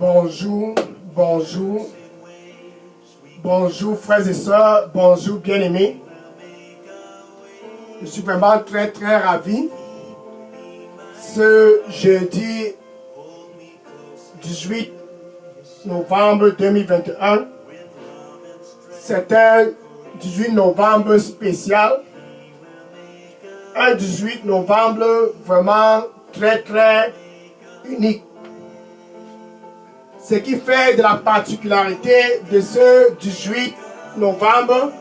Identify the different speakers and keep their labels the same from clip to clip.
Speaker 1: Bonjour, bonjour, bonjour frères et sœurs, bonjour bien-aimés. Je suis vraiment très ravi. Ce jeudi 18 novembre 2021, c'est un 18 novembre spécial. Un 18 novembre vraiment très unique. Ce qui fait de la particularité de ce 18 novembre,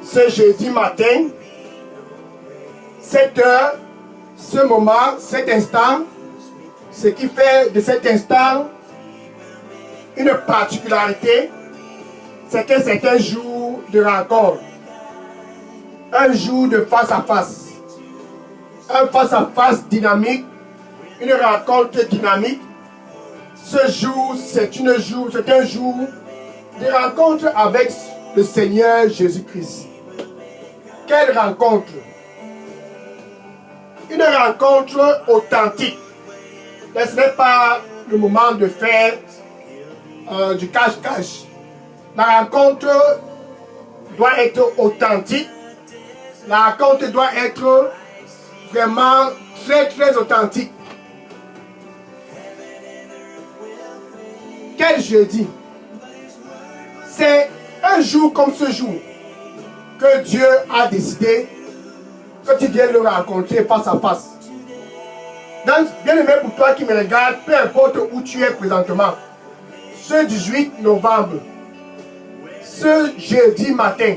Speaker 1: ce jeudi matin, cette heure, ce moment, cet instant, ce qui fait de cet instant une particularité, c'est que c'est un jour de rencontre, un jour de face à face, un face à face dynamique, une rencontre dynamique. Ce jour, c'est un jour de rencontre avec le Seigneur Jésus-Christ. Quelle rencontre! Une rencontre authentique. Mais ce n'est pas le moment de faire du cache-cache. La rencontre doit être authentique. La rencontre doit être vraiment très authentique. Quel jeudi! C'est un jour comme ce jour que Dieu a décidé que tu viennes le rencontrer face à face. Donc, bien aimé pour toi qui me regarde, peu importe où tu es présentement, ce 18 novembre, ce jeudi matin,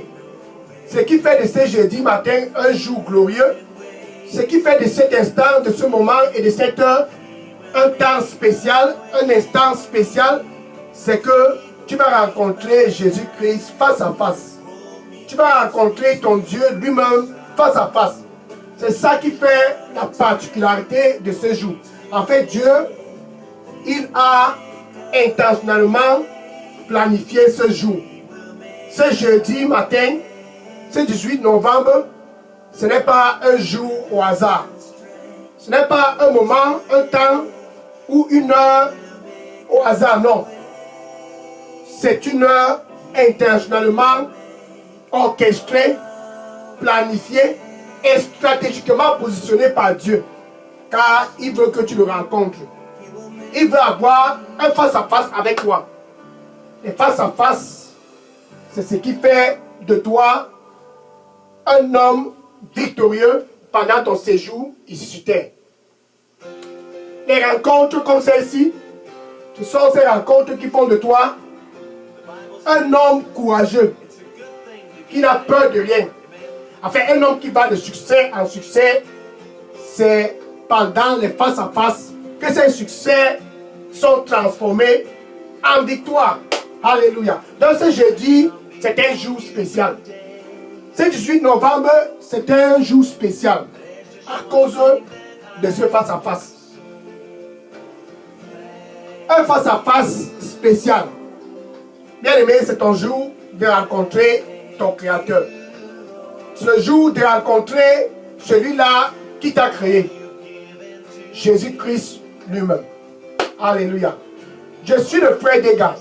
Speaker 1: ce qui fait de ce jeudi matin un jour glorieux, ce qui fait de cet instant, de ce moment et de cette heure, un temps spécial, un instant spécial, c'est que tu vas rencontrer Jésus-Christ face à face. Tu vas rencontrer ton Dieu lui-même face à face. C'est ça qui fait la particularité de ce jour. En fait, Dieu, il a intentionnellement planifié ce jour. Ce jeudi matin, ce 18 novembre, ce n'est pas un jour au hasard. Ce n'est pas un moment, un temps ou une heure au hasard, non. C'est une heure intentionnellement orchestrée, planifiée et stratégiquement positionnée par Dieu. Car il veut que tu le rencontres. Il veut avoir un face-à-face avec toi. Et face-à-face, c'est ce qui fait de toi un homme victorieux pendant ton séjour ici sur terre. Les rencontres comme celle-ci, ce sont ces rencontres qui font de toi un homme courageux, qui n'a peur de rien. Enfin, un homme qui va de succès en succès, c'est pendant les face-à-face que ces succès sont transformés en victoire. Alléluia. Donc ce jeudi, c'est un jour spécial. Ce 18 novembre, c'est un jour spécial à cause de ce face-à-face. Un face-à-face spécial. Bien aimé, c'est ton jour de rencontrer ton Créateur. C'est le jour de rencontrer celui-là qui t'a créé. Jésus-Christ lui-même. Alléluia. Je suis le frère Dega.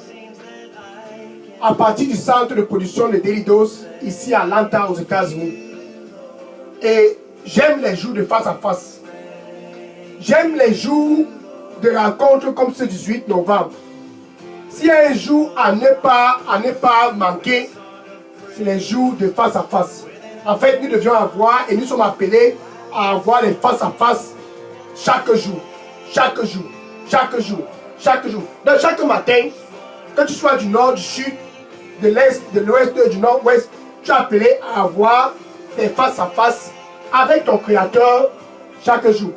Speaker 1: À partir du centre de production de Delidos, ici à Atlanta, aux États-Unis. Et j'aime les jours de face à face. J'aime les jours de rencontre comme ce 18 novembre. S'il y a un jour à ne pas manquer, c'est les jours de face à face. En fait, nous devions avoir, et nous sommes appelés à avoir les face à face chaque jour. Donc chaque matin, que tu sois du nord, du sud, de l'est, de l'ouest, du nord-ouest, tu es appelé à avoir des face à face avec ton Créateur chaque jour.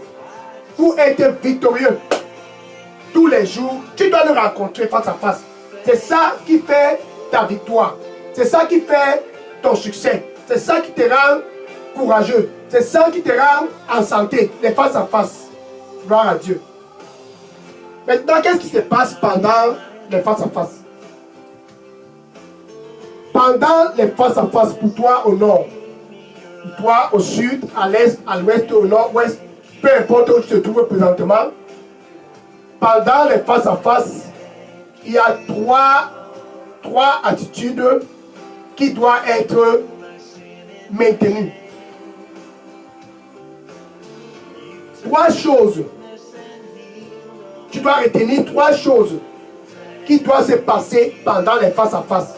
Speaker 1: Pour être victorieux, tous les jours, tu dois le rencontrer face à face. C'est ça qui fait ta victoire. C'est ça qui fait ton succès. C'est ça qui te rend courageux. C'est ça qui te rend en santé, les face à face. Gloire à Dieu. Maintenant, qu'est-ce qui se passe pendant les face à face? Pendant les face à face, pour toi au nord, pour toi au sud, à l'est, à l'ouest, au nord-ouest, peu importe où tu te trouves présentement, pendant les face à face, il y a trois attitudes qui doivent être maintenues. Trois choses. Tu dois retenir trois choses qui doivent se passer pendant les face-à-face.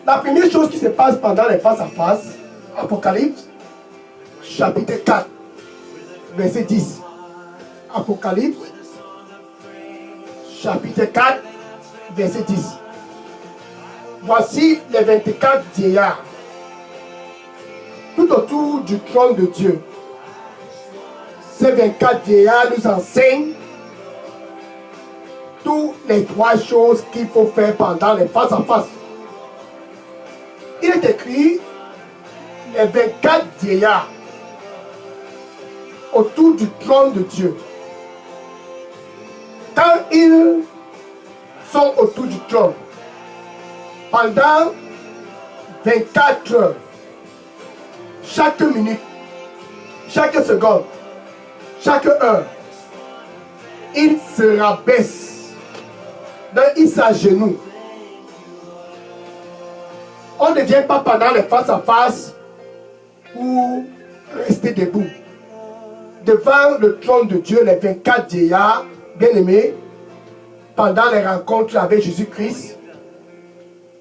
Speaker 1: La première chose qui se passe pendant les face-à-face, Apocalypse, chapitre 4, verset 10. Apocalypse, chapitre 4, verset 10. Voici les 24 vieillards tout autour du trône de Dieu. Ces 24 vieillards nous enseignent toutes les trois choses qu'il faut faire pendant les face-à-face. Il est écrit les 24 vieillards autour du trône de Dieu. Quand ils sont autour du trône, pendant 24 heures, chaque minute, chaque seconde, chaque heure, ils se rabaissent, donc ils s'agenouillent. On ne vient pas pendant les face-à-face pour rester debout. Devant le trône de Dieu, les 24 vieillards, bien-aimés, pendant les rencontres avec Jésus-Christ,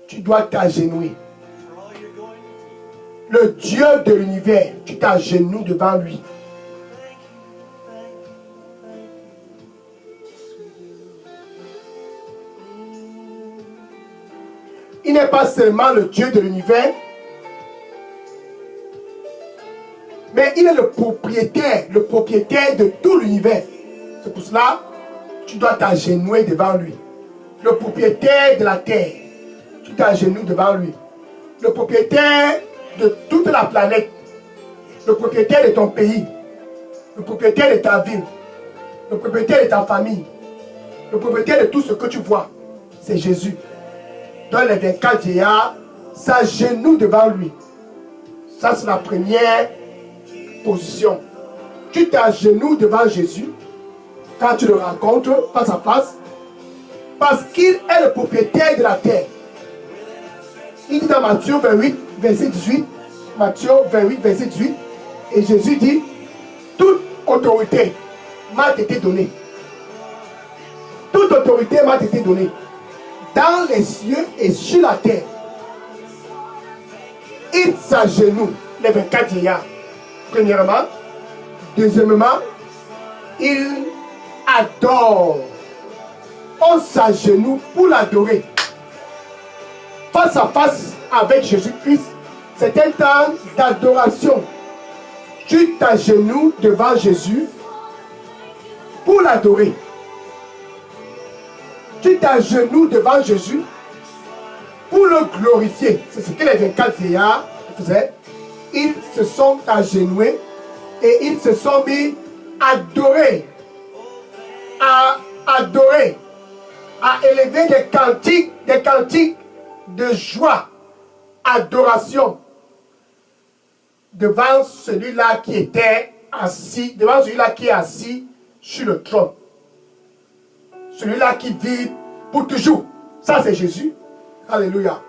Speaker 1: tu dois t'agenouiller. Le Dieu de l'univers, tu t'agenouilles devant lui. Il n'est pas seulement le Dieu de l'univers, mais il est le propriétaire de tout l'univers. C'est pour cela que tu dois t'agenouiller devant lui. Le propriétaire de la terre, tu t'agenouilles devant lui. Le propriétaire de toute la planète, le propriétaire de ton pays, le propriétaire de ta ville, le propriétaire de ta famille, le propriétaire de tout ce que tu vois, c'est Jésus. Dans les 24 vieillards, s'agenouillent devant lui. Ça, c'est la première position. Tu t'agenouilles devant Jésus quand tu le rencontres face à face, parce qu'il est le propriétaire de la terre. Il dit dans Matthieu 28, verset 18, Matthieu 28, verset 18, et Jésus dit, toute autorité m'a été donnée. Toute autorité m'a été donnée dans les cieux et sur la terre. Ils s'agenouillent, les 24 vieillards. Premièrement. Deuxièmement, ils adorent. On s'agenouille pour l'adorer. Face à face avec Jésus-Christ, c'est un temps d'adoration. Tu t'agenouilles devant Jésus pour l'adorer. Tu t'agenouilles devant Jésus pour le glorifier. C'est ce que les 24 vieillards faisaient. Ils se sont agenouillés et ils se sont mis à adorer, à élever des cantiques de joie, adoration devant celui-là qui était assis, devant celui-là qui est assis sur le trône. Celui-là qui vit pour toujours. Ça, c'est Jésus. Alléluia.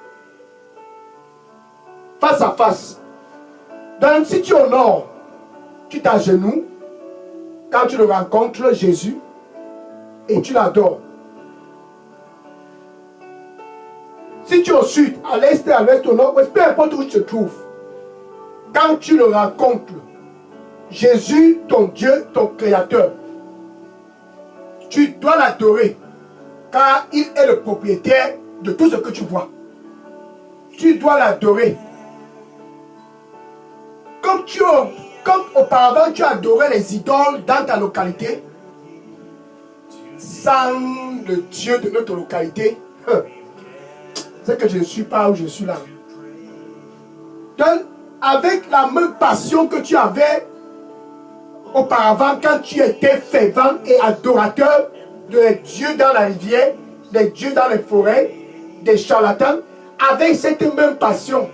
Speaker 1: Face à face. Donc, si tu honores, tu t'agenouilles quand tu le rencontres, Jésus, et tu l'adores. Si tu es au sud, à l'est, à l'ouest, au nord, peu importe où tu te trouves, quand tu le rencontres, Jésus, ton Dieu, ton Créateur, tu dois l'adorer, car il est le propriétaire de tout ce que tu vois. Tu dois l'adorer. Comme auparavant tu adorais les idoles dans ta localité, sans le Dieu de notre localité, c'est que je ne suis pas où je suis là. Donc, avec la même passion que tu avais auparavant, quand tu étais fervent et adorateur des dieux dans la rivière, des dieux dans les forêts, des charlatans, avec cette même passion,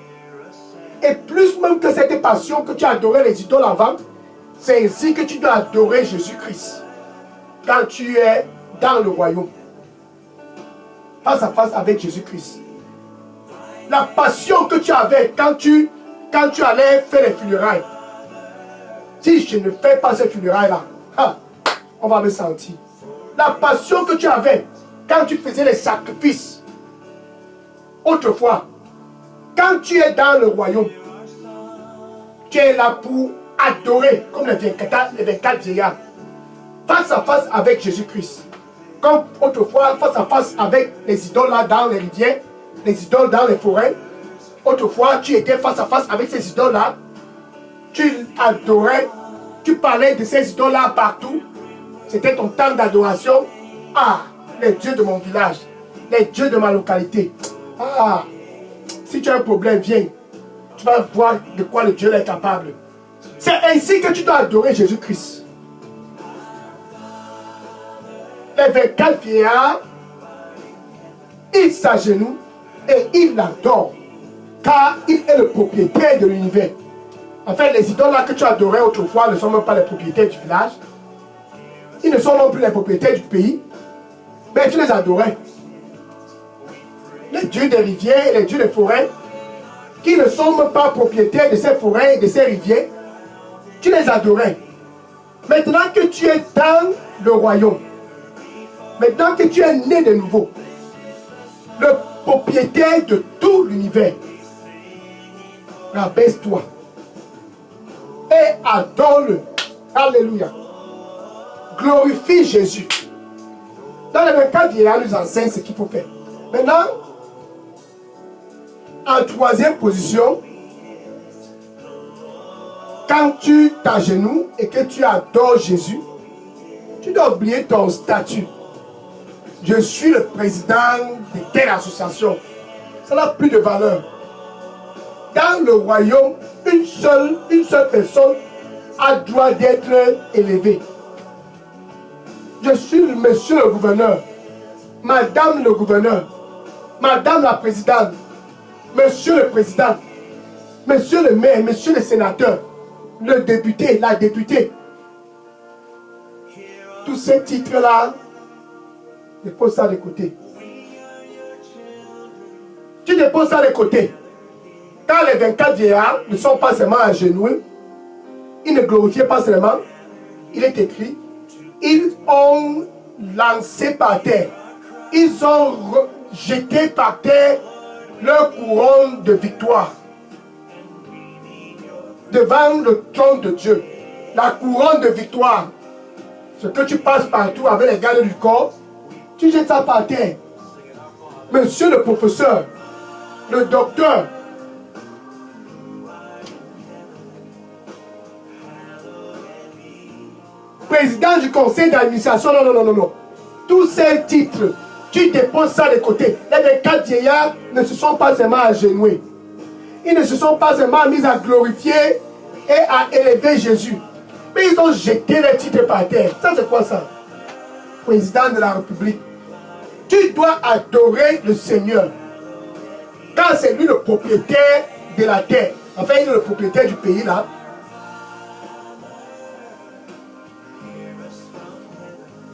Speaker 1: et plus même que cette passion que tu adorais les idoles avant, c'est ainsi que tu dois adorer Jésus-Christ. Quand tu es dans le royaume. Face à face avec Jésus-Christ. La passion que tu avais quand tu allais faire les funérailles. Si je ne fais pas ces funérailles-là, on va me sentir. La passion que tu avais quand tu faisais les sacrifices. Autrefois, quand tu es dans le royaume, tu es là pour adorer, comme les 24 vieillards, face à face avec Jésus-Christ. Comme autrefois, face à face avec les idoles là dans les rivières, les idoles dans les forêts. Autrefois, tu étais face à face avec ces idoles là. Tu adorais, tu parlais de ces idoles là partout. C'était ton temps d'adoration. Ah, les dieux de mon village, les dieux de ma localité. Ah, si tu as un problème, viens. Tu vas voir de quoi le Dieu est capable. C'est ainsi que tu dois adorer Jésus-Christ. Les 24 vieillards, ils s'agenouillent et ils l'adorent. Car il est le propriétaire de l'univers. En fait, les idoles là que tu adorais autrefois ne sont même pas les propriétaires du village. Ils ne sont non plus les propriétaires du pays. Mais tu les adorais. Les dieux des rivières et les dieux des forêts, qui ne sont même pas propriétaires de ces forêts et de ces rivières, tu les adorais. Maintenant que tu es dans le royaume, maintenant que tu es né de nouveau, le propriétaire de tout l'univers, rabaisse-toi et adore-le. Alléluia. Glorifie Jésus. Dans les 24 vieillards, nous enseigne ce qu'il faut faire. Maintenant, en troisième position, quand tu t'agenouilles et que tu adores Jésus, tu dois oublier ton statut. Je suis le président de telle association. Ça n'a plus de valeur. Dans le royaume, une seule personne a droit d'être élevée. Je suis monsieur le gouverneur, madame le gouverneur, madame la présidente, monsieur le président, monsieur le maire, monsieur le sénateur, le député, la députée. Tous ces titres-là, dépose ça de côté. Tu déposes ça de côté. Quand les 24 vieillards ne sont pas seulement à genoux, ils ne glorifient pas seulement, il est écrit, ils ont lancé par terre, ils ont jeté par terre leur couronne de victoire devant le trône de Dieu. La couronne de victoire, ce que tu passes partout avec les gardes du corps, tu jettes ça par terre. Monsieur le professeur, le docteur, président du conseil d'administration, non. Tous ces titres, tu déposes ça de côté. Les 24 vieillards ne se sont pas seulement agenouillés. Ils ne se sont pas seulement mis à glorifier et à élever Jésus. Mais ils ont jeté les titres par terre. Ça, c'est quoi ça? Président de la République. Tu dois adorer le Seigneur. Car c'est lui le propriétaire de la terre. Enfin, il est le propriétaire du pays là.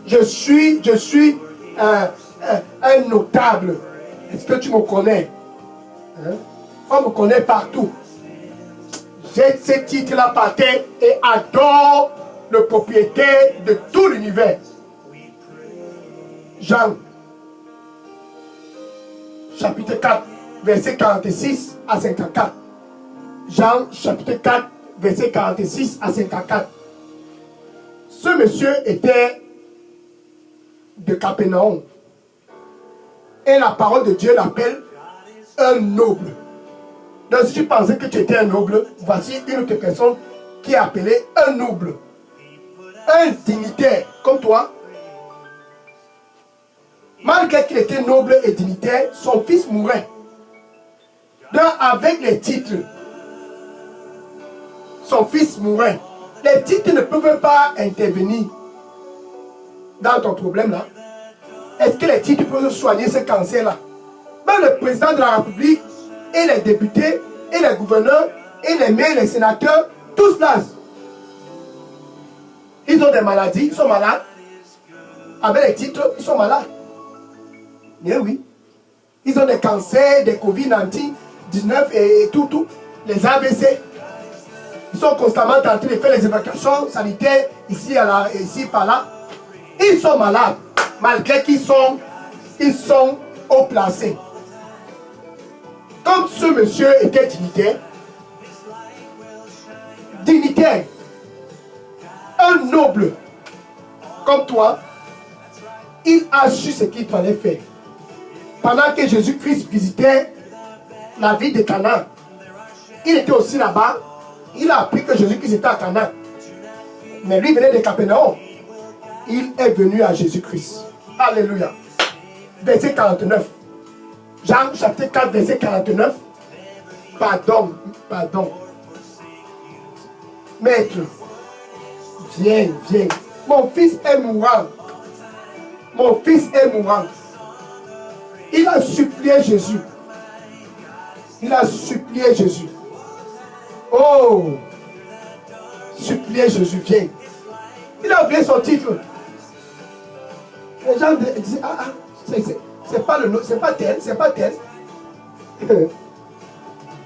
Speaker 1: Je suis un notable. Est-ce que tu me connais? Hein? On me connaît partout. Jette ces titres-là par terre et adore le propriétaire de tout l'univers. Jean, chapitre 4, verset 46 à 54. Jean, chapitre 4, verset 46 à 54. Ce monsieur était de Capernaum. Et la parole de Dieu l'appelle un noble. Donc si tu pensais que tu étais un noble, voici une autre personne qui est appelée un noble. Un dignitaire comme toi. Malgré qu'il était noble et dignitaire, son fils mourait. Donc avec les titres, son fils mourait. Les titres ne peuvent pas intervenir dans ton problème là. Est-ce que les titres peuvent soigner ce cancer là? Même le président de la République et les députés et les gouverneurs et les maires, les sénateurs, tous là, ils ont des maladies, ils sont malades. avec les titres, ils sont malades. Mais oui. Ils ont des cancers, des Covid-19 et tout. Les AVC. Ils sont constamment en train de faire les évacuations sanitaires ici, ici, par là. Ils sont malades, malgré qu'ils sont haut placés. Comme ce monsieur était dignitaire, un noble comme toi, il a su ce qu'il fallait faire. Pendant que Jésus-Christ visitait la ville de Canaan, il était aussi là-bas. Il a appris que Jésus-Christ était à Canaan. Mais lui venait de Capernaum. Il est venu à Jésus-Christ. Alléluia. Verset 49. Jean chapitre 4, verset 49. Pardon. Maître, viens. Mon fils est mourant. Il a supplié Jésus. Oh, supplier Jésus, viens. Il a oublié son titre. Les gens disent, c'est pas tel.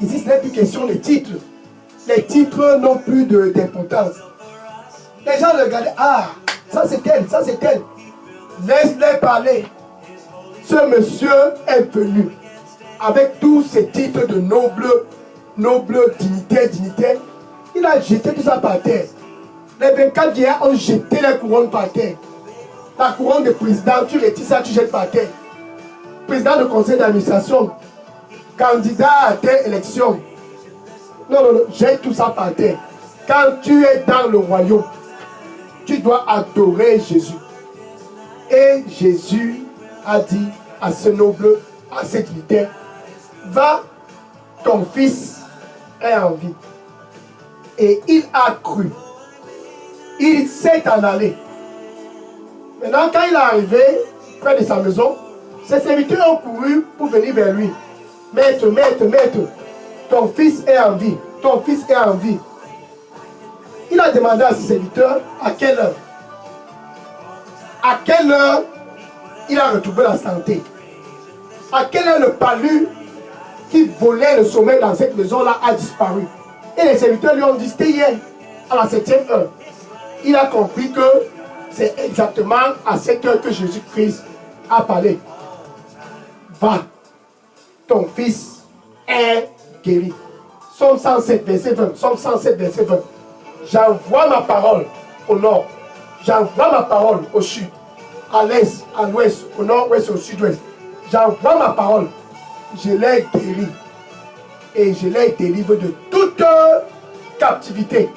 Speaker 1: Ici, ce n'est plus question de titres. Les titres n'ont plus d'importance. Les gens regardent, ça c'est tel. Laisse-les parler. Ce monsieur est venu avec tous ses titres de noble dignitaire. Il a jeté tout ça par terre. Les 24 vieillards ont jeté les couronnes par terre. La couronne de président, tu retires ça, tu jettes par terre. Président du conseil d'administration, candidat à telle élection. Non, jette tout ça par terre. Quand tu es dans le royaume, tu dois adorer Jésus. Et Jésus a dit à ce noble, à ce dignitaire, va, ton fils est en vie. Et il a cru. Il s'est en allé. Maintenant, quand il est arrivé près de sa maison, ses serviteurs ont couru pour venir vers lui. Maître, ton fils est en vie. Il a demandé à ses serviteurs à quelle heure. À quelle heure il a retrouvé la santé. À quelle heure le palu qui volait le sommeil dans cette maison-là a disparu. Et les serviteurs lui ont dit, c'était hier, à la 7e heure. Il a compris que c'est exactement à cette heure que Jésus-Christ a parlé. Va, ton fils est guéri. Somme 107, verset 20. Somme 107, verset 20. J'envoie ma parole au nord. J'envoie ma parole au sud. À l'est, à l'ouest, au nord-ouest, au sud-ouest. J'envoie ma parole. Je l'ai guéri. Et je l'ai délivré de toute captivité.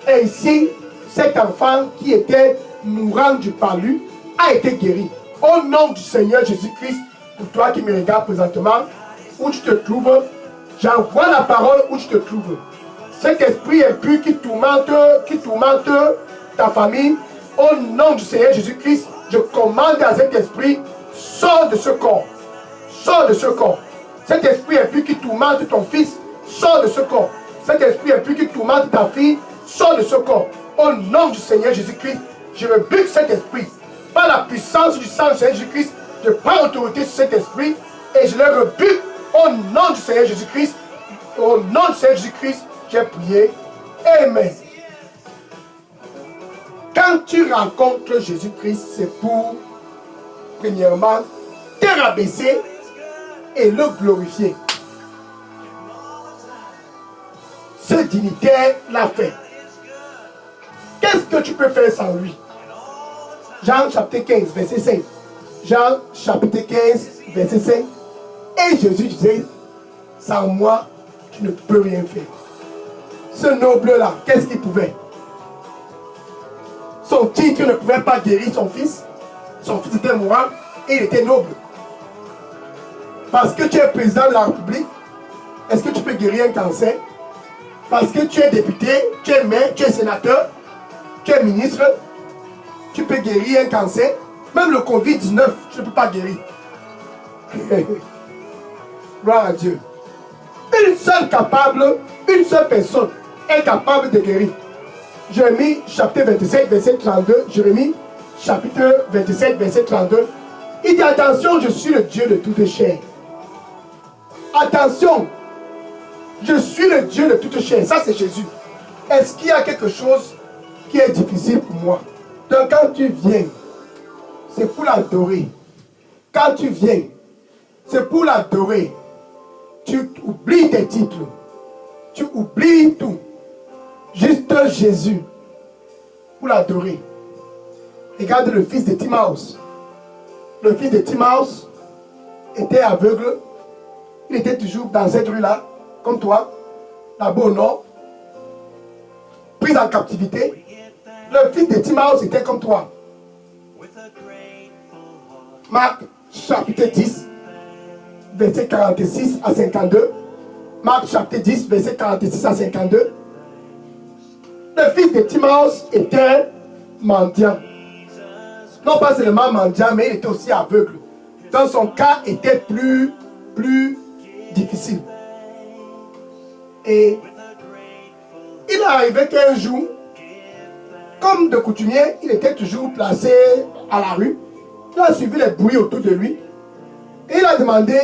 Speaker 1: Et ici, cet enfant qui était mourant du palu a été guéri. Au nom du Seigneur Jésus-Christ, pour toi qui me regardes présentement, où tu te trouves, j'envoie la parole où tu te trouves. Cet esprit impur qui tourmente ta famille, au nom du Seigneur Jésus-Christ, je commande à cet esprit, sors de ce corps. Sors de ce corps. Cet esprit impur qui tourmente ton fils, sors de ce corps. Cet esprit impur qui tourmente ta fille, sors de ce corps. Au nom du Seigneur Jésus-Christ, je rebute cet esprit. Par la puissance du sang du Seigneur Jésus-Christ, je prends autorité sur cet esprit et je le rebute au nom du Seigneur Jésus-Christ. Au nom du Seigneur Jésus-Christ, j'ai prié. Amen. Quand tu rencontres Jésus-Christ, c'est pour, premièrement, te rabaisser et le glorifier. Ce dignitaire l'a fait. Qu'est-ce que tu peux faire sans lui? Jean chapitre 15, verset 5. Jean chapitre 15, verset 5. Et Jésus disait, sans moi, tu ne peux rien faire. Ce noble-là, qu'est-ce qu'il pouvait? Son titre ne pouvait pas guérir son fils. Son fils était mourant et il était noble. Parce que tu es président de la République, est-ce que tu peux guérir un cancer? Parce que tu es député, tu es maire, tu es sénateur, tu es ministre, tu peux guérir un cancer. Même le Covid-19, tu ne peux pas guérir. Gloire à Dieu. Une seule personne est capable de guérir. Jérémie chapitre 27, verset 32. Jérémie chapitre 27, verset 32, il dit attention, je suis le Dieu de toute chair. Attention, je suis le Dieu de toute chair. Ça, c'est Jésus. Est-ce qu'il y a quelque chose qui est difficile pour moi? Donc, quand tu viens, c'est pour l'adorer. Quand tu viens, c'est pour l'adorer. Tu oublies tes titres. Tu oublies tout. Juste Jésus pour l'adorer. Regarde le fils de Timaeus. Le fils de Timaeus était aveugle. Il était toujours dans cette rue-là, comme toi, là-bas au nord, pris en captivité. Le fils de Timaeus était comme toi. Marc chapitre 10, verset 46 à 52. Marc chapitre 10, verset 46 à 52. Le fils de Timaeus était mendiant. Non pas seulement mendiant, mais il était aussi aveugle. Donc son cas était plus difficile. Et il arrivait qu'un jour, comme de coutumier, il était toujours placé à la rue. Il a suivi les bruits autour de lui. Et il a demandé,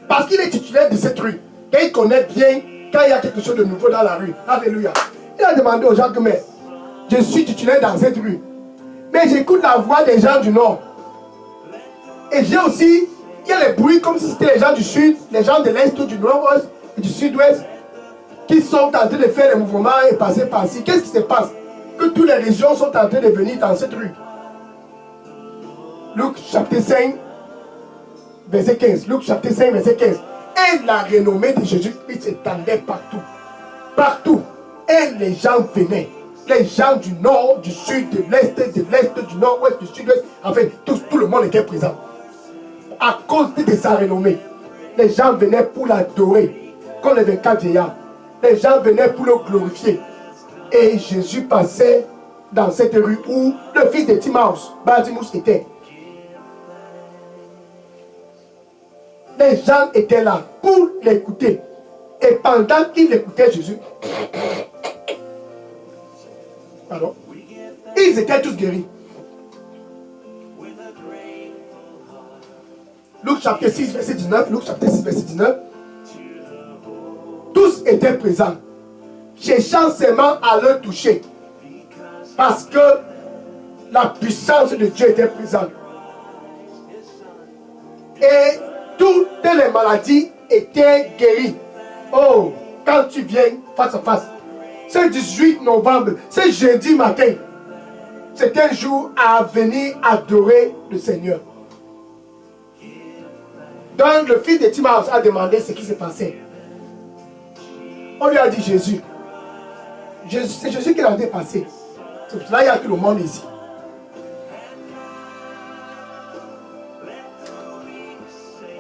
Speaker 1: parce qu'il est titulaire de cette rue, et il connaît bien quand il y a quelque chose de nouveau dans la rue. Alléluia. Il a demandé aux gens que, mais je suis titulaire dans cette rue. Mais j'écoute la voix des gens du nord. Et j'ai aussi, il y a les bruits comme si c'était les gens du sud, les gens de l'est ou du nord-ouest et du sud-ouest qui sont en train de faire les mouvements et passer par-ci. Qu'est-ce qui se passe? Que toutes les régions sont en train de venir dans cette rue. Luc chapitre 5, verset 15. Luc chapitre 5, verset 15. Et la renommée de Jésus-Christ s'étendait partout. Partout. Et les gens venaient. Les gens du nord, du sud, de l'est, du nord-ouest, du sud-ouest. Enfin, tout le monde était présent. À cause de sa renommée. Les gens venaient pour l'adorer. Comme les 24 vieillards. Les gens venaient pour le glorifier. Et Jésus passait dans cette rue où le fils de Timaeus, Bartimaeus, était. Les gens étaient là pour l'écouter. Et pendant qu'ils écoutaient Jésus, pardon, ils étaient tous guéris. Luc chapitre 6, verset 19. Luc chapitre 6, verset 19. Tous étaient présents, cherchant seulement à le toucher. Parce que la puissance de Dieu était présente. Et toutes les maladies étaient guéries. Oh, quand tu viens face à face, ce 18 novembre, ce jeudi matin, c'est un jour à venir adorer le Seigneur. Donc le fils de Timaeus a demandé ce qui s'est passé. On lui a dit Jésus. C'est Jésus qui l'a dépassé. C'est pour cela qu'il y a tout le monde ici.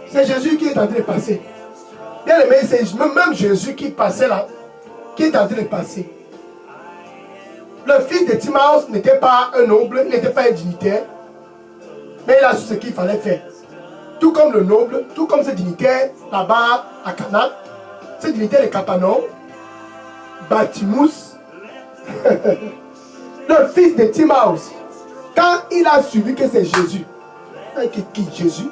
Speaker 1: C'est Jésus qui est en train de passer. Bien aimé, c'est même Jésus qui passait là, qui est en train de passer. Le fils de Timaeus n'était pas un noble, n'était pas un dignitaire, mais il a su ce qu'il fallait faire. Tout comme le noble, tout comme ce dignitaire là-bas à Canaan, ce dignitaire de Capernaum, Bartimaeus, le fils de Timaeus, quand il a suivi que c'est Jésus, qui Jésus?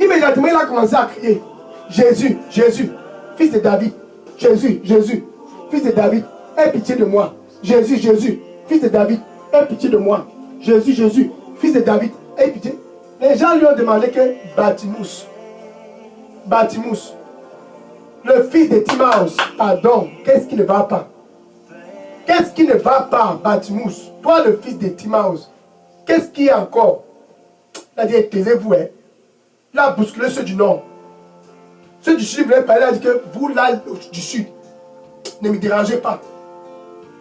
Speaker 1: Immédiatement il a commencé à crier Jésus, Jésus, fils de David, Jésus, Jésus, fils de David, aie pitié de moi. Jésus, Jésus, fils de David, aie pitié de moi. Jésus, Jésus, fils de David, aie pitié. Les gens lui ont demandé que Bartimaeus, le fils de Timaeus, pardon, qu'est-ce qui ne va pas? Qu'est-ce qui ne va pas, Bartimaeus? Toi, le fils de Timaeus, qu'est-ce qui est encore? Il a dit, taisez-vous, hein. Il a bousculé ceux du nord. Ceux du sud voulaient parler, il a dit que vous, là, du sud, ne me dérangez pas.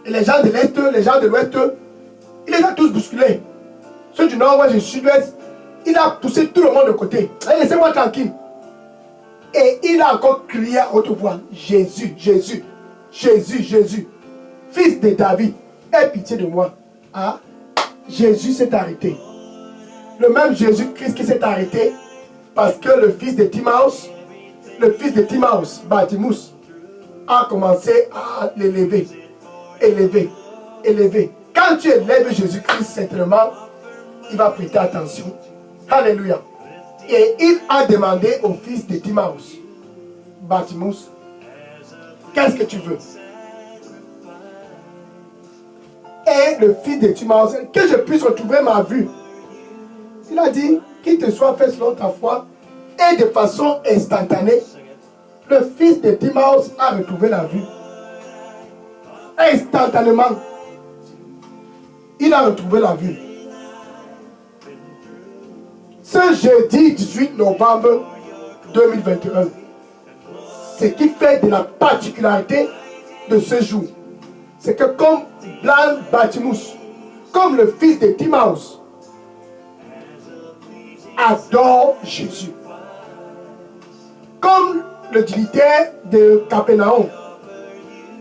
Speaker 1: Et les gens de l'est, les gens de l'ouest, il les a tous bousculés. Ceux du nord, du sud-ouest, il a poussé tout le monde de côté. Laissez-moi tranquille. Et il a encore crié à haute voix, Jésus, Jésus, Jésus, Jésus, fils de David, aie pitié de moi. Ah, Jésus s'est arrêté. Le même Jésus-Christ qui s'est arrêté parce que le fils de Timaeus, Bartimaeus, a commencé à l'élever. élevé. Élevé. Quand tu élèves Jésus-Christ, certainement, il va prêter attention. Alléluia. Et il a demandé au fils de Timaeus, Bartimaeus, qu'est-ce que tu veux? Et le fils de Timaeus, que je puisse retrouver ma vue. Il a dit, qu'il te soit fait selon ta foi. Et de façon instantanée, le fils de Timaeus a retrouvé la vue. Instantanément, il a retrouvé la vue. Ce jeudi 18 novembre 2021, ce qui fait de la particularité de ce jour, c'est que comme Blind Bartimaeus, comme le fils de Timaeus, adore Jésus. Comme le dignitaire de Capernaum,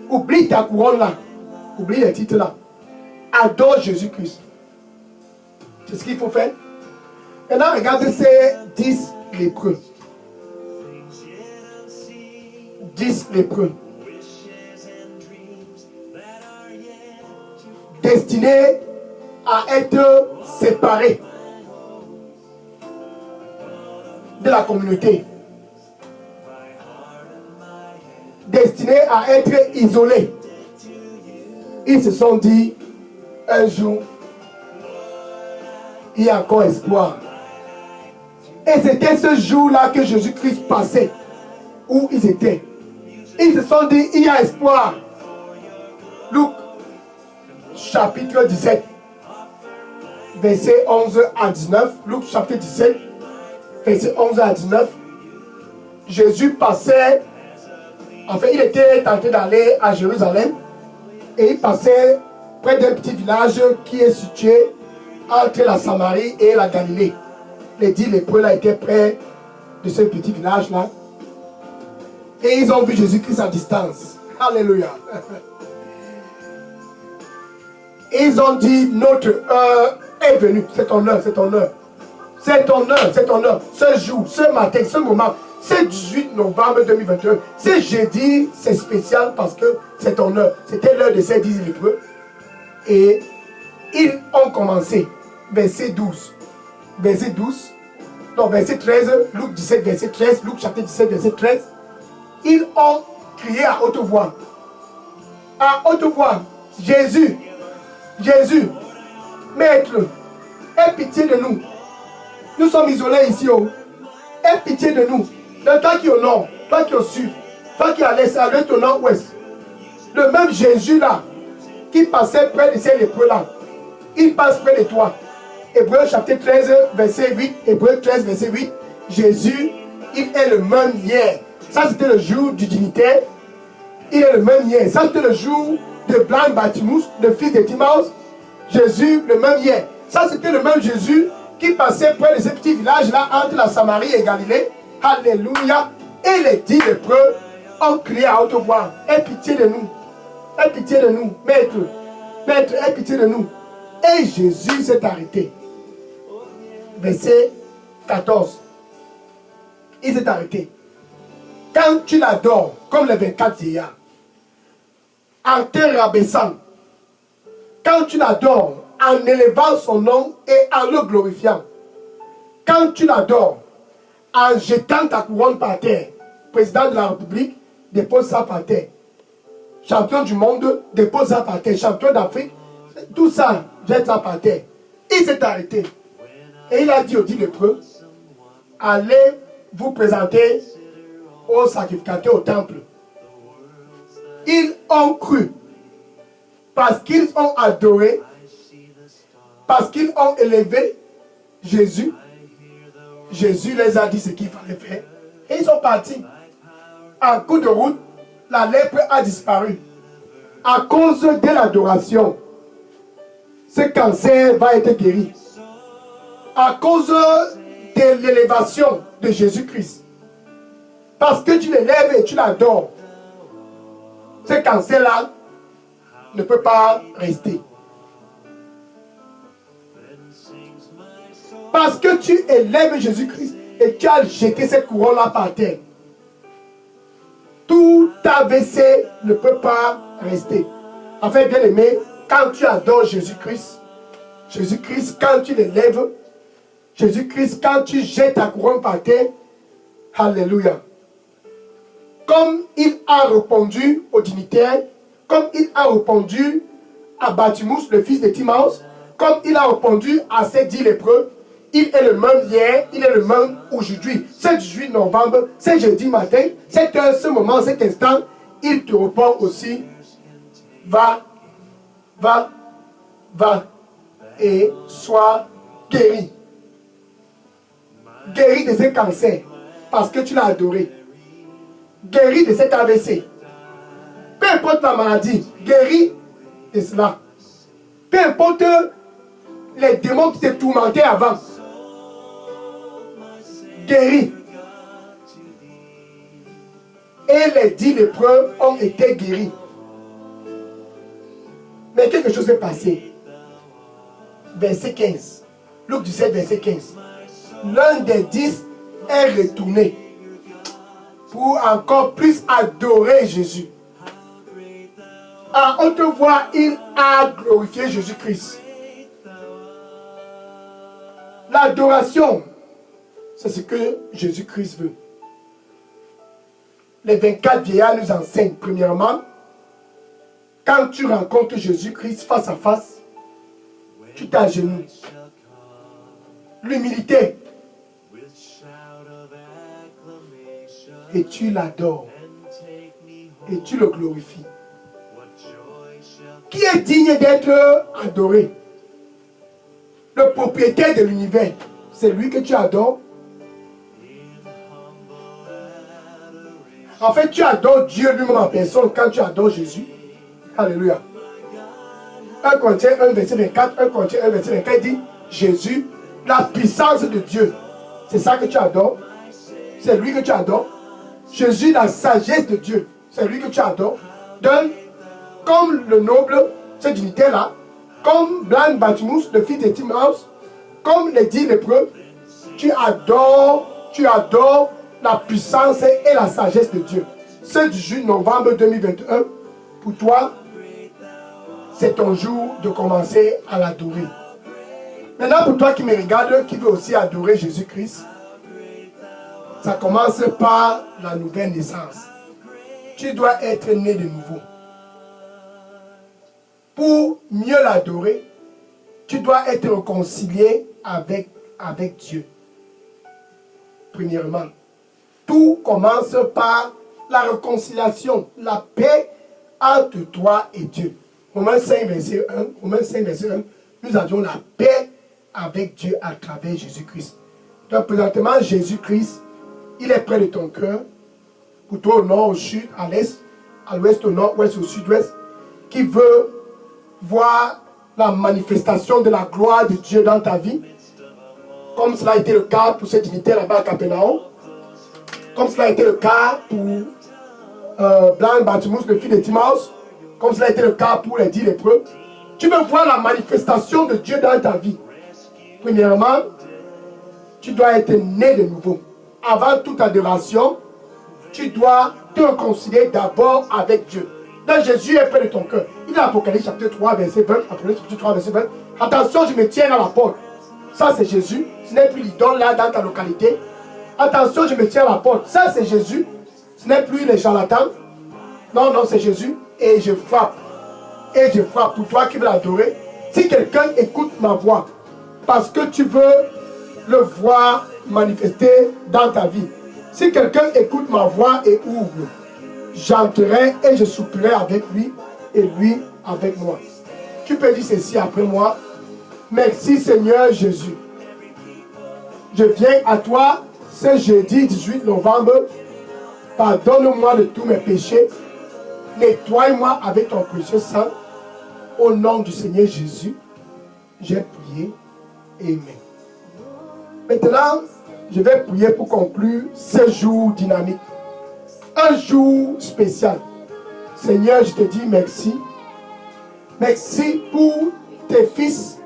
Speaker 1: oublie ta couronne là, oublie les titres là, adore Jésus-Christ. C'est ce qu'il faut faire. Maintenant, regardez ces 10 lépreux. 10 lépreux. Destinés à être séparés de la communauté. Destinés à être isolés. Ils se sont dit, un jour, il y a encore espoir. Et c'était ce jour-là que Jésus-Christ passait, où ils étaient. Ils se sont dit, il y a espoir. Luc, chapitre 17, versets 11 à 19. Luc, chapitre 17, versets 11 à 19. Jésus passait, en fait, il était tenté d'aller à Jérusalem. Et il passait près d'un petit village qui est situé entre la Samarie et la Galilée. Les 10 lépreux là étaient près de ce petit village là. Et ils ont vu Jésus-Christ à distance. Alléluia. Et ils ont dit, notre heure est venue. C'est ton heure, c'est ton heure. C'est ton heure, c'est ton heure. Ce jour, ce matin, ce moment, c'est 18 novembre 2021. C'est jeudi, c'est spécial parce que c'est ton heure. C'était l'heure de ces 10 lépreux. Et ils ont commencé. Verset 12. Verset 12. Non, verset 13. Luc 17, verset 13. Luc chapitre 17, verset 13. Ils ont crié à haute voix. À haute voix. Jésus. Jésus. Maître. Aie pitié de nous. Nous sommes isolés ici. Oh. Aie pitié de nous. Donc, toi qui es au nord, toi qui es au sud, toi qui es à l'est, à l'ouest, au nord-ouest. Le même Jésus là, qui passait près de ces lépreux là, il passe près de toi. Hébreu chapitre 13, verset 8. Hébreu 13, verset 8. Jésus, il est le même hier. Ça, c'était le jour du dignitaire. Il est le même hier. Ça, c'était le jour de Blind Bartimaeus, le fils de Timaeus. Jésus, le même hier. Ça, c'était le même Jésus qui passait près de ce petit village-là entre la Samarie et Galilée. Alléluia. Et les 10 lépreux ont crié à haute voix. Aie pitié de nous. Aie pitié de nous. Maître. Maître, aie pitié de nous. Et Jésus s'est arrêté. Verset 14. Il s'est arrêté. Quand tu l'adores, comme les 24 vieillards, en te rabaissant, quand tu l'adores, en élevant son nom et en le glorifiant, quand tu l'adores, en jetant ta couronne par terre, président de la République, dépose ça par terre. Champion du monde, dépose ça par terre. Champion d'Afrique, tout ça, jette ça par terre. Il s'est arrêté. Et il a dit aux 10 lépreux, allez vous présenter au sacrificateur au temple. Ils ont cru. Parce qu'ils ont adoré. Parce qu'ils ont élevé Jésus. Jésus les a dit ce qu'il fallait faire. Et ils sont partis. En cours de route, la lèpre a disparu. À cause de l'adoration, ce cancer va être guéri. À cause de l'élévation de Jésus-Christ. Parce que tu l'élèves et tu l'adores. Ce cancer-là ne peut pas rester. Parce que tu élèves Jésus-Christ et tu as jeté cette couronne-là par terre. Tout AVC ne peut pas rester. Enfin, bien aimé, quand tu adores Jésus-Christ, Jésus-Christ, quand tu l'élèves, Jésus-Christ, quand tu jettes ta couronne par terre, alléluia. Comme il a répondu aux dignitaires, comme il a répondu à Bartimus, le fils de Timaeus, comme il a répondu à ces 10 lépreux, il est le même hier, il est le même aujourd'hui. C'est 18 novembre, c'est jeudi matin, cette heure, ce moment, cet instant, il te répond aussi, va, va, va, et sois guéri. Guéri de ce cancer, parce que tu l'as adoré. Guéri de cet AVC. Peu importe la maladie, guéri de cela. Peu importe les démons qui te tourmentaient avant. Guéri. Et les 10 lépreux ont été guéris. Mais quelque chose est passé. Verset 15. Luc 17, verset 15. L'un des 10 est retourné pour encore plus adorer Jésus. À haute voix, il a glorifié Jésus-Christ. L'adoration, c'est ce que Jésus-Christ veut. Les 24 vieillards nous enseignent, premièrement, quand tu rencontres Jésus-Christ face à face, tu t'agenouilles. L'humilité. Et tu l'adores. Et tu le glorifies. Qui est digne d'être adoré? Le propriétaire de l'univers. C'est lui que tu adores. En fait, tu adores Dieu lui-même en personne quand tu adores Jésus. Alléluia. 1 Corinthiens 1, verset 24. 1 Corinthiens 1, verset 24 dit Jésus, la puissance de Dieu. C'est ça que tu adores. C'est lui que tu adores. Jésus, la sagesse de Dieu. C'est lui que tu adores. Donc, comme le noble, cette dignité-là, comme Blind Bartimus, le fils de Timaeus, comme les 10 lépreux, tu adores la puissance et la sagesse de Dieu. Ce 18 novembre 2021, pour toi, c'est ton jour de commencer à l'adorer. Maintenant, pour toi qui me regarde, qui veut aussi adorer Jésus-Christ, ça commence par la nouvelle naissance. Tu dois être né de nouveau. Pour mieux l'adorer, tu dois être réconcilié avec Dieu. Premièrement, tout commence par la réconciliation, la paix entre toi et Dieu. Romains 5, verset 1, nous avions la paix avec Dieu à travers Jésus-Christ. Donc présentement, Jésus-Christ, il est près de ton cœur, pour toi au nord, au sud, à l'est, à l'ouest, au nord, ouest, au sud-ouest, qui veut voir la manifestation de la gloire de Dieu dans ta vie, comme cela a été le cas pour cette dignité là-bas à Capernaum, comme cela a été le cas pour Blind Bartimus, le fils de Timaeus, comme cela a été le cas pour les 10 lépreux. Tu veux voir la manifestation de Dieu dans ta vie. Premièrement, tu dois être né de nouveau. Avant toute adoration, tu dois te réconcilier d'abord avec Dieu. Donc Jésus est près de ton cœur. Il est Apocalypse chapitre 3, verset 20. Apocalypse chapitre 3, verset 20. Attention, je me tiens à la porte. Ça, c'est Jésus. Ce n'est plus l'idole là dans ta localité. Attention, je me tiens à la porte. Ça, c'est Jésus. Ce n'est plus les charlatans. Non, non, c'est Jésus. Et je frappe. Et je frappe pour toi qui veux l'adorer. Si quelqu'un écoute ma voix, parce que tu veux le voir manifester dans ta vie. Si quelqu'un écoute ma voix et ouvre, j'entrerai et je souperai avec lui et lui avec moi. Tu peux dire ceci après moi. Merci Seigneur Jésus. Je viens à toi ce jeudi 18 novembre. Pardonne-moi de tous mes péchés. Nettoie-moi avec ton précieux sang. Au nom du Seigneur Jésus, j'ai prié. Amen. Maintenant, je vais prier pour conclure ce jour dynamique. Un jour spécial. Seigneur, je te dis merci. Merci pour tes fils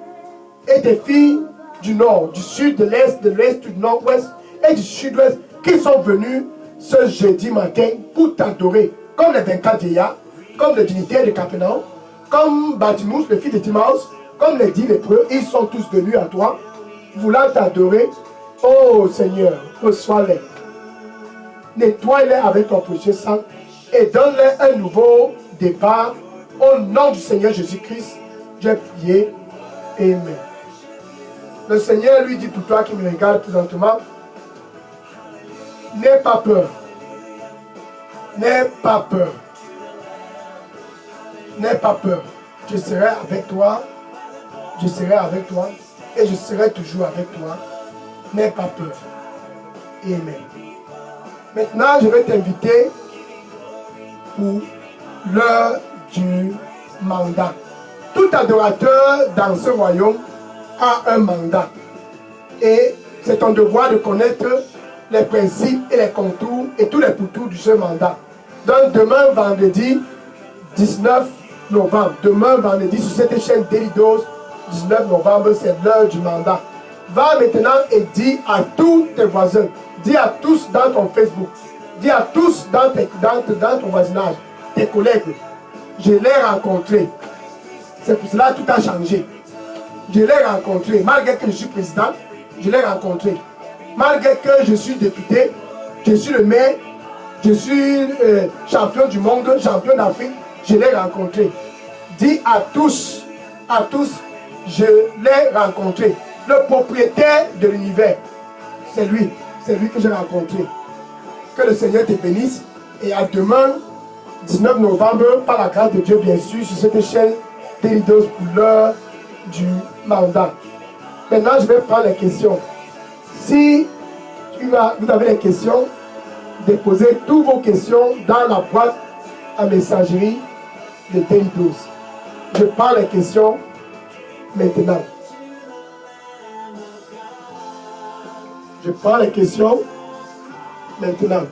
Speaker 1: et tes filles du nord, du sud, de l'est, du nord-ouest et du sud-ouest qui sont venus ce jeudi matin pour t'adorer, comme les 24 vieillards, comme les dignitaires de Capernaum. comme Bartimaeus, le fils de Timaeus, comme les 10 lépreux, ils sont tous venus à toi, voulant t'adorer. Oh Seigneur, reçois-les. Nettoie-les avec ton précieux sang et donne-les un nouveau départ. Au nom du Seigneur Jésus-Christ, j'ai prié. Amen. Le Seigneur lui dit pour toi qui me regarde présentement, n'aie pas peur. N'aie pas peur. N'aie pas peur. Je serai avec toi. Je serai avec toi. Et je serai toujours avec toi. N'aie pas peur. Amen. Maintenant, je vais t'inviter pour l'heure du mandat. Tout adorateur dans ce royaume a un mandat. Et c'est ton devoir de connaître les principes et les contours et tous les pourtours de ce mandat. Donc demain vendredi 19 novembre, demain vendredi sur cette chaîne Daily Dose, 19 novembre, c'est l'heure du mandat. Va maintenant et dis à tous tes voisins, dis à tous dans ton Facebook, dis à tous dans ton voisinage, tes collègues, je l'ai rencontré. C'est pour cela que tout a changé. Je l'ai rencontré, malgré que je suis président, je l'ai rencontré. Malgré que je suis député, je suis le maire, je suis champion du monde, champion d'Afrique, je l'ai rencontré. Dis à tous, je l'ai rencontré. Le propriétaire de l'univers, c'est lui que j'ai rencontré. Que le Seigneur te bénisse et à demain, 19 novembre, par la grâce de Dieu, bien sûr, sur cette chaîne Daily Dose pour l'heure du mandat. Maintenant, je vais prendre les questions. Si vous avez des questions, déposez toutes vos questions dans la boîte à messagerie de Daily Dose. Je prends les questions maintenant. Je prends les questions maintenant.